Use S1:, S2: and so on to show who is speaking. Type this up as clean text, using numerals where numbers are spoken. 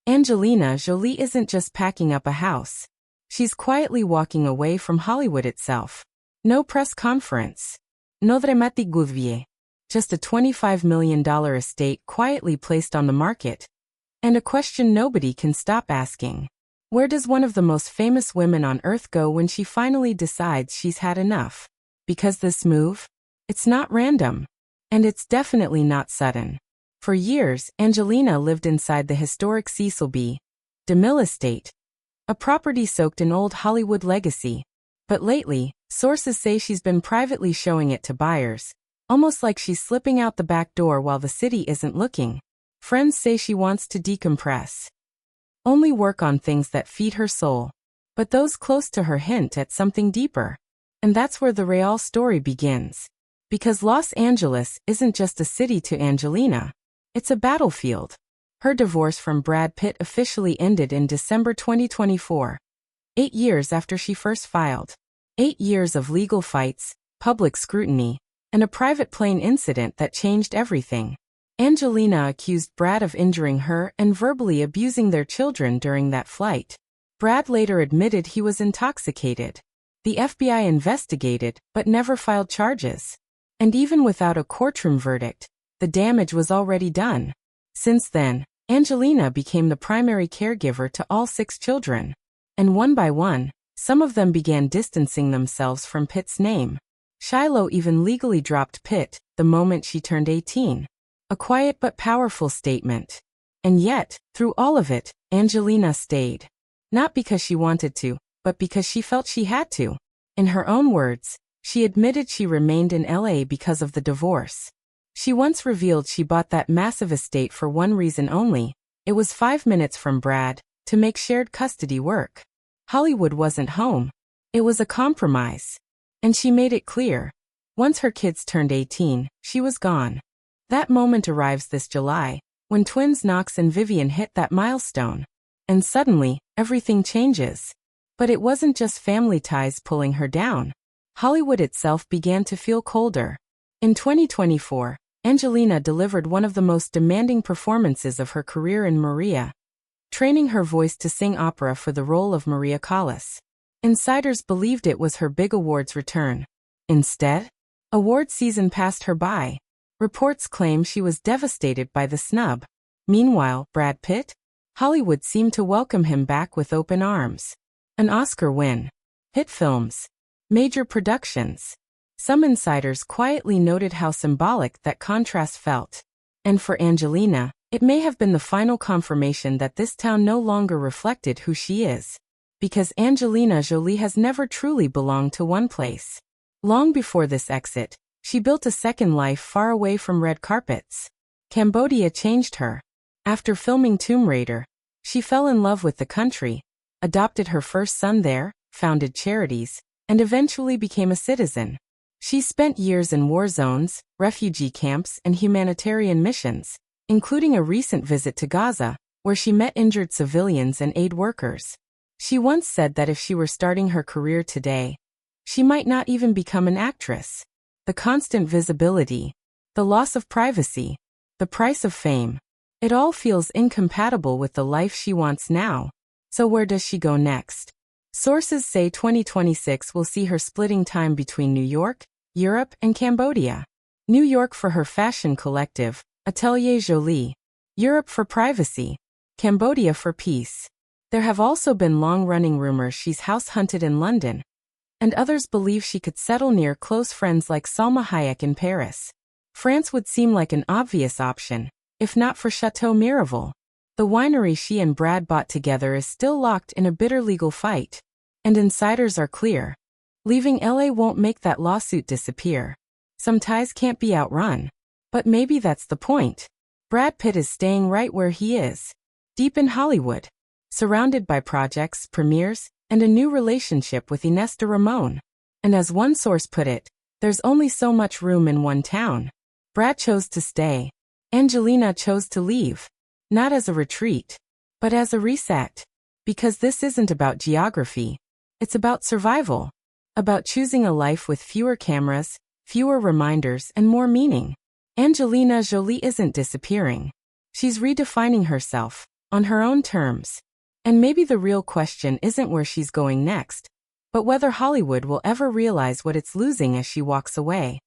S1: Angelina Jolie isn't just packing up a house. She's quietly walking away from Hollywood itself. No press conference. No dramatic goodbye. Just a $25 million estate quietly placed on the market. And a question nobody can stop asking. Where does one of the most famous women on earth go when she finally decides she's had enough? Because this move? It's not random. And it's definitely not sudden. For years, Angelina lived inside the historic Cecil B. DeMille estate, a property soaked in old Hollywood legacy. But lately, sources say she's been privately showing it to buyers, almost like she's slipping out the back door while the city isn't looking. Friends say she wants to decompress. Only work on things that feed her soul. But those close to her hint at something deeper. And that's where the real story begins. Because Los Angeles isn't just a city to Angelina. It's a battlefield. Her divorce from Brad Pitt officially ended in December 2024. 8 years after she first filed. 8 years of legal fights, public scrutiny, and a private plane incident that changed everything. Angelina accused Brad of injuring her and verbally abusing their children during that flight. Brad later admitted he was intoxicated. The FBI investigated, but never filed charges. And even without a courtroom verdict, the damage was already done. Since then, Angelina became the primary caregiver to all 6 children. And one by one, some of them began distancing themselves from Pitt's name. Shiloh even legally dropped Pitt the moment she turned 18. A quiet but powerful statement. And yet, through all of it, Angelina stayed. Not because she wanted to, but because she felt she had to. In her own words, she admitted she remained in LA because of the divorce. She once revealed she bought that massive estate for one reason only. It was 5 minutes from Brad, to make shared custody work. Hollywood wasn't home. It was a compromise. And she made it clear. Once her kids turned 18, she was gone. That moment arrives this July, when twins Knox and Vivian hit that milestone. And suddenly, everything changes. But it wasn't just family ties pulling her down. Hollywood itself began to feel colder. In 2024, Angelina delivered one of the most demanding performances of her career in Maria, training her voice to sing opera for the role of Maria Callas. Insiders believed it was her big awards return. Instead, award season passed her by. Reports claim she was devastated by the snub. Meanwhile, Brad Pitt? Hollywood seemed to welcome him back with open arms. An Oscar win. Hit films. Major productions. Some insiders quietly noted how symbolic that contrast felt. And for Angelina, it may have been the final confirmation that this town no longer reflected who she is. Because Angelina Jolie has never truly belonged to one place. Long before this exit, she built a second life far away from red carpets. Cambodia changed her. After filming Tomb Raider, she fell in love with the country, adopted her first son there, founded charities, and eventually became a citizen. She spent years in war zones, refugee camps, and humanitarian missions, including a recent visit to Gaza, where she met injured civilians and aid workers. She once said that if she were starting her career today, she might not even become an actress. The constant visibility, the loss of privacy, the price of fame, it all feels incompatible with the life she wants now. So where does she go next? Sources say 2026 will see her splitting time between New York, Europe, and Cambodia. New York for her fashion collective, Atelier Jolie. Europe for privacy. Cambodia for peace. There have also been long-running rumors she's house-hunted in London, and others believe she could settle near close friends like Salma Hayek in Paris. France would seem like an obvious option, if not for Chateau Miraval. The winery she and Brad bought together is still locked in a bitter legal fight. And insiders are clear. Leaving LA won't make that lawsuit disappear. Some ties can't be outrun. But maybe that's the point. Brad Pitt is staying right where he is. Deep in Hollywood. Surrounded by projects, premieres, and a new relationship with Ines de Ramon. And as one source put it, there's only so much room in one town. Brad chose to stay. Angelina chose to leave. Not as a retreat, but as a reset. Because this isn't about geography. It's about survival. About choosing a life with fewer cameras, fewer reminders, and more meaning. Angelina Jolie isn't disappearing. She's redefining herself, on her own terms. And maybe the real question isn't where she's going next, but whether Hollywood will ever realize what it's losing as she walks away.